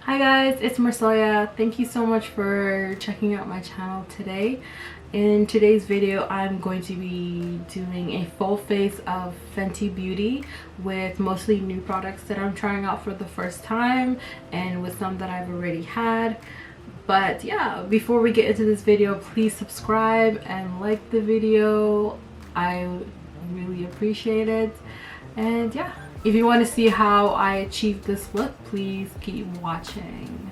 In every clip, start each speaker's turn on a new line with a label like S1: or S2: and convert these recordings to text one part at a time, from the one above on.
S1: Hi guys, it's Marcelia. Thank you so much for checking out my channel today. In today's video, I'm going to be doing a full face of Fenty Beauty with mostly new products that I'm trying out for the first time and with some that I've already had. But yeah, before we get into this video, please subscribe and like the video. I really appreciate it. And yeah, if you want to see how I achieved this look, please keep watching.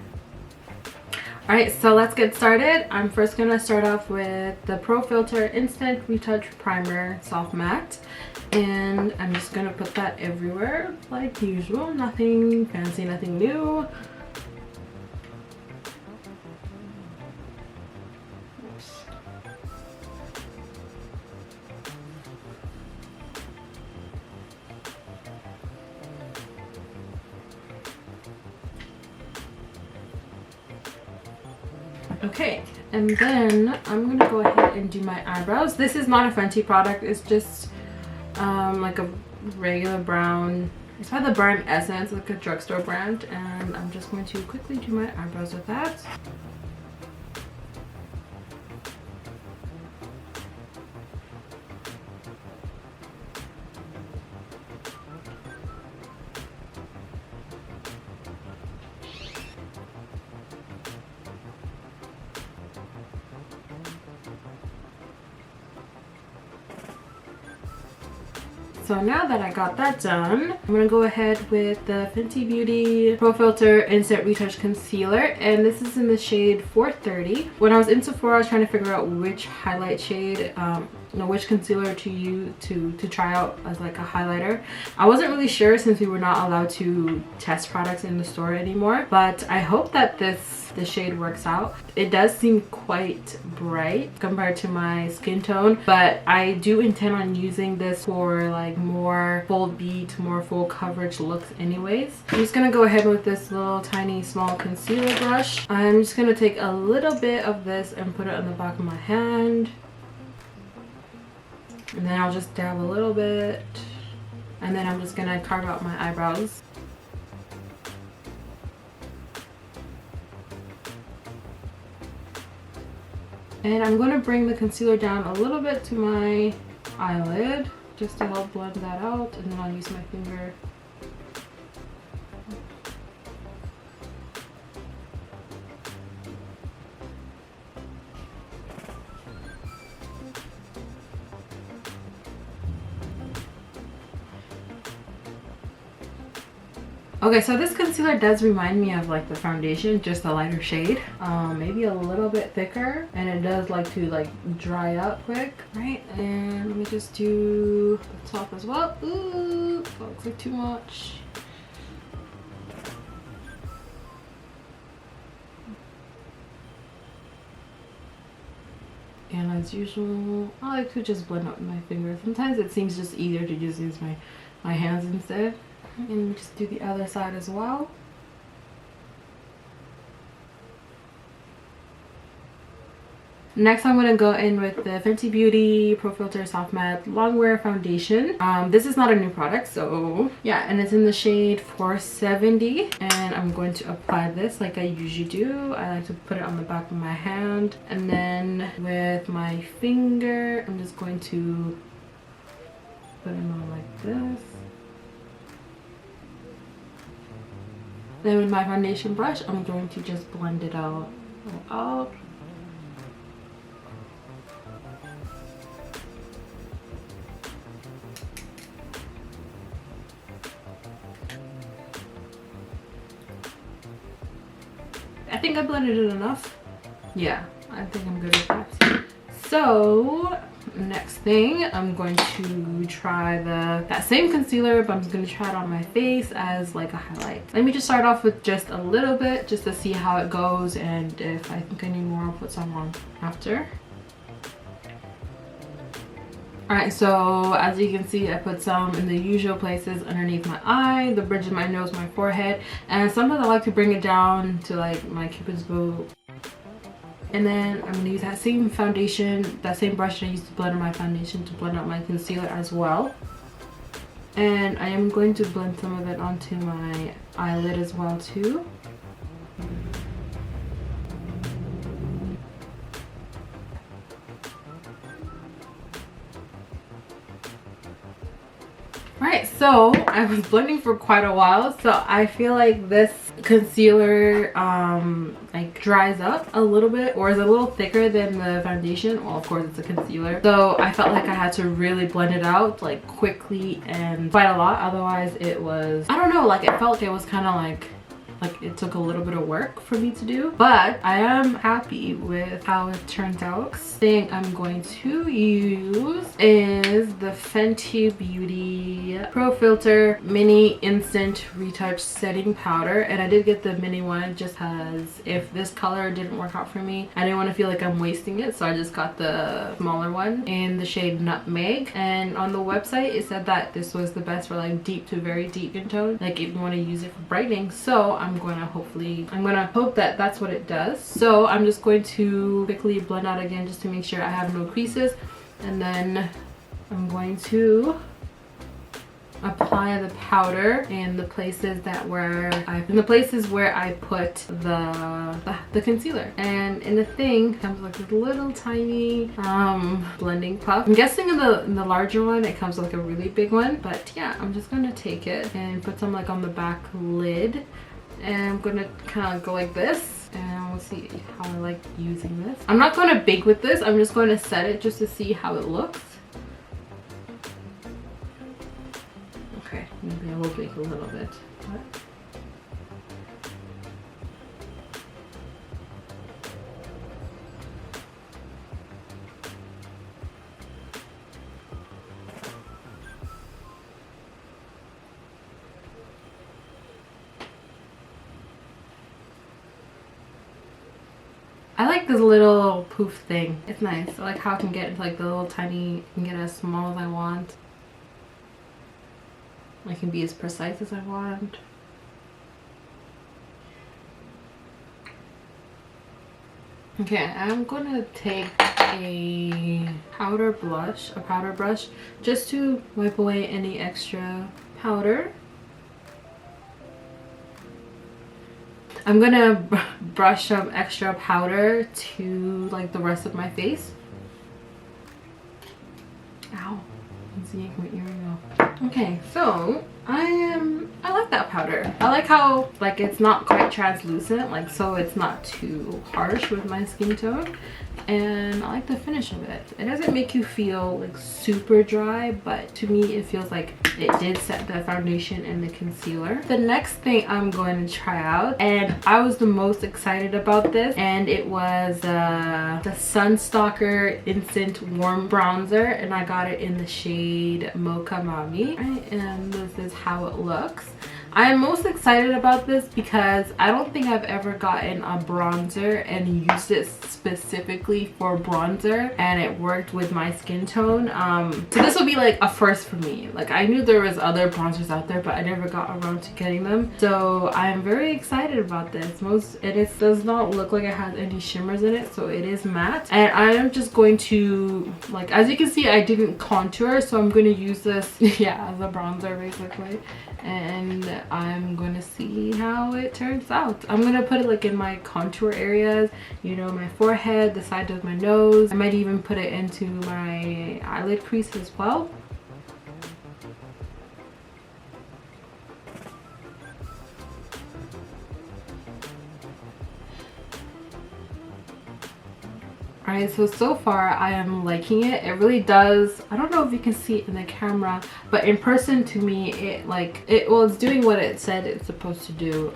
S1: Alright, so let's get started. I'm first going to start off with the Pro Filt'r Instant Retouch Primer Soft Matte. And I'm just going to put that everywhere like usual. Nothing fancy, nothing new. Okay, and then I'm gonna go ahead and do my eyebrows. This is not a Fenty product, it's just like a regular brown. It's by the brand Essence, like a drugstore brand, and I'm just going to quickly do my eyebrows with that. So now that I got that done, I'm going to go ahead with the Fenty Beauty Pro Filt'r Instant Retouch Concealer, and this is in the shade 430. When I was in Sephora, I was trying to figure out which highlight shade, which concealer to use to try out as like a highlighter. I wasn't really sure since we were not allowed to test products in the store anymore, but I hope that the shade works out. It does seem quite bright compared to my skin tone, but I do intend on using this for like more full beat, more full coverage looks anyways. I'm just gonna go ahead with this little tiny small concealer brush. I'm just gonna take a little bit of this and put it on the back of my hand, and then I'll just dab a little bit, and then I'm just gonna carve out my eyebrows. And I'm going to bring the concealer down a little bit to my eyelid just to help blend that out, and then I'll use my finger. Okay, so this concealer does remind me of like the foundation, just a lighter shade, maybe a little bit thicker, and it does like to like dry out quick, right? And let me just do the top as well. Ooh, that looks like too much. And as usual, I like to just blend out with my fingers. Sometimes it seems just easier to just use my hands instead. And just do the other side as well. Next, I'm going to go in with the Fenty Beauty Pro Filt'r Soft Matte Longwear Foundation. This is not a new product, so yeah, and it's in the shade 470. And I'm going to apply this like I usually do. I like to put it on the back of my hand, and then with my finger, I'm just going to put it on like this. Then with my foundation brush, I'm going to just blend it out. I think I blended it enough. Yeah, I think I'm good with that. So next thing, I'm going to try that same concealer, but I'm just going to try it on my face as like a highlight. Let me just start off with just a little bit just to see how it goes, and if I think I need more, I'll put some on after. Alright, so as you can see, I put some in the usual places underneath my eye, the bridge of my nose, my forehead, and sometimes I like to bring it down to like my cupid's bow. And then I'm going to use that same foundation, that same brush that I used to blend out my foundation, to blend out my concealer as well. And I am going to blend some of it onto my eyelid as well too. so I was blending for quite a while, so I feel like this concealer like dries up a little bit, or is a little thicker than the foundation. Well, of course it's a concealer, so I felt like I had to really blend it out like quickly and quite a lot, otherwise it was, I don't know, like it felt like it was kind of like it took a little bit of work for me to do, but I am happy with how it turned out. Next thing I'm going to use is the Fenty Beauty Pro Filt'r Mini Instant Retouch Setting Powder, and I did get the mini one just because if this color didn't work out for me, I didn't want to feel like I'm wasting it, so I just got the smaller one in the shade Nutmeg. And on the website it said that this was the best for like deep to very deep in tone, like if you want to use it for brightening. So I'm gonna hope that that's what it does. So I'm just going to quickly blend out again just to make sure I have no creases, and then I'm going to apply the powder in the places where I put the concealer. And in the thing comes like a little tiny blending puff. I'm guessing in the larger one it comes like a really big one, but yeah, I'm just gonna take it and put some like on the back lid, and I'm gonna kind of go like this, and we'll see how I like using this. I'm not going to bake with this, I'm just going to set it just to see how it looks. Okay, maybe I will bake a little bit. But I like this little poof thing. It's nice. I like how I can get like the little tiny, I can get as small as I want. I can be as precise as I want. Okay, I'm gonna take a powder brush just to wipe away any extra powder. I'm gonna brush some extra powder to like the rest of my face. Ow, I'm seeing my earring off. Okay, so I like that powder. I like how like it's not quite translucent, like so it's not too harsh with my skin tone, and I like the finish of it. It doesn't make you feel like super dry, but to me it feels like it did set the foundation and the concealer. The next thing I'm going to try out, and I was the most excited about this, and it was the Stalk'r Instant Warm Bronzer, and I got it in the shade Mocha Mami. And this is how it looks. I am most excited about this because I don't think I've ever gotten a bronzer and used it specifically for bronzer and it worked with my skin tone. So this will be like a first for me. Like I knew there was other bronzers out there, but I never got around to getting them. So I am very excited about this. It does not look like it has any shimmers in it, so it is matte. And I am just going to, like, as you can see, I didn't contour, so I'm going to use this yeah, as a bronzer basically. And I'm gonna see how it turns out. I'm gonna put it like in my contour areas, you know, my forehead, the side of my nose. I might even put it into my eyelid crease as well. Alright, so far I am liking it. It really does, I don't know if you can see it in the camera, but in person to me it's doing what it said it's supposed to do,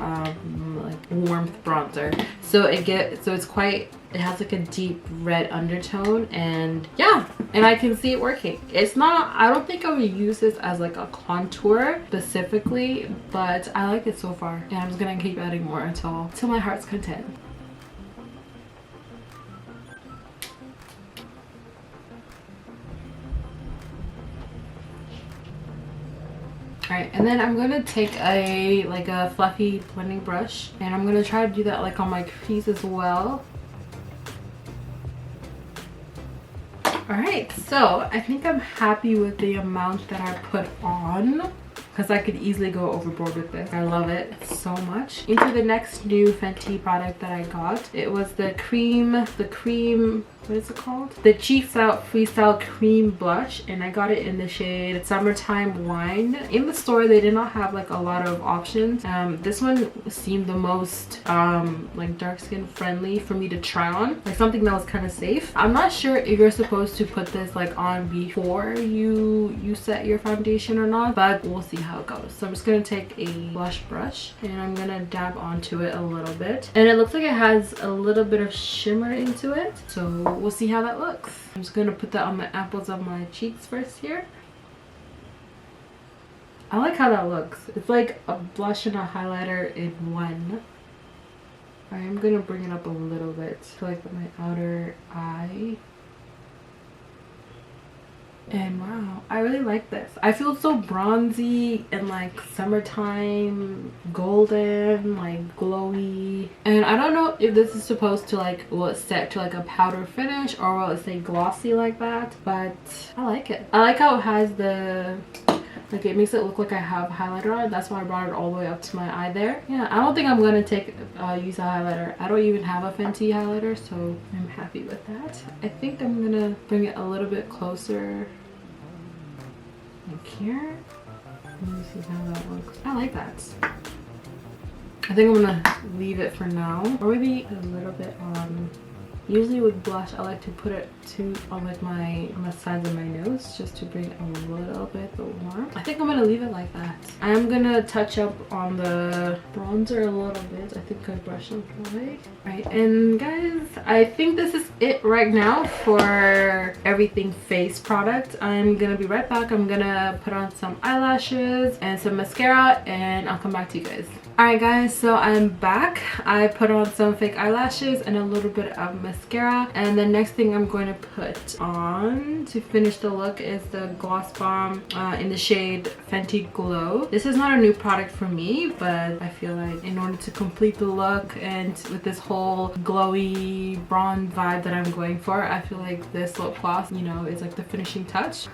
S1: like warmth bronzer. So it has like a deep red undertone, and yeah, and I can see it working. It's not, I don't think I would use this as like a contour specifically, but I like it so far, and I'm just gonna keep adding more until my heart's content. Alright, and then I'm gonna take a fluffy blending brush, and I'm gonna try to do that like on my crease as well. Alright, so I think I'm happy with the amount that I put on, because I could easily go overboard with this. I love it so much. Into the next new Fenty product that I got. It was the cream what is it called? The Cheeks Out Freestyle Cream Blush, and I got it in the shade Summertime Wine. In the store they did not have like a lot of options. This one seemed the most like dark skin friendly for me to try on, like something that was kind of safe. I'm not sure if you're supposed to put this like on before you set your foundation or not, but we'll see how it goes. So I'm just gonna take a blush brush and I'm gonna dab onto it a little bit, and it looks like it has a little bit of shimmer into it, so we'll see how that looks. I'm just gonna put that on the apples of my cheeks first here. I like how that looks. It's like a blush and a highlighter in one. I am gonna bring it up a little bit to like my outer eye. And wow, I really like this. I feel so bronzy and like summertime, golden, like glowy. And I don't know if this is supposed to like, will it set to like a powder finish or will it stay glossy like that, but I like it. I like how it has the, like it makes it look like I have highlighter on. That's why I brought it all the way up to my eye there. Yeah, I don't think I'm gonna use a highlighter. I don't even have a Fenty highlighter, so I'm happy with that. I think I'm gonna bring it a little bit closer like here. Let me see how that looks. I like that. I think I'm gonna leave it for now, or maybe a little bit on. Usually with blush, I like to put it on like on the sides of my nose just to bring a little bit the warmth. I think I'm gonna leave it like that. I am gonna touch up on the bronzer a little bit. I think I brushed it away. Right, and guys, I think this is it right now for everything face product. I'm gonna be right back. I'm gonna put on some eyelashes and some mascara, and I'll come back to you guys. Alright guys, so I'm back. I put on some fake eyelashes and a little bit of mascara, and the next thing I'm going to put on to finish the look is the Gloss Bomb in the shade Fenty Glow. This is not a new product for me, but I feel like in order to complete the look and with this whole glowy bronze vibe that I'm going for, I feel like this lip gloss, you know, is like the finishing touch.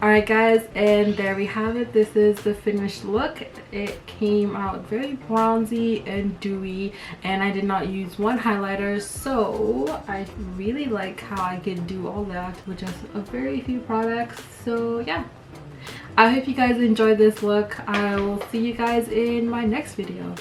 S1: Alright guys, and there we have it. This is the finished look. It came out very bronzy and dewy, and I did not use one highlighter, so I really like how I can do all that with just a very few products. So yeah, I hope you guys enjoyed this look. I will see you guys in my next video.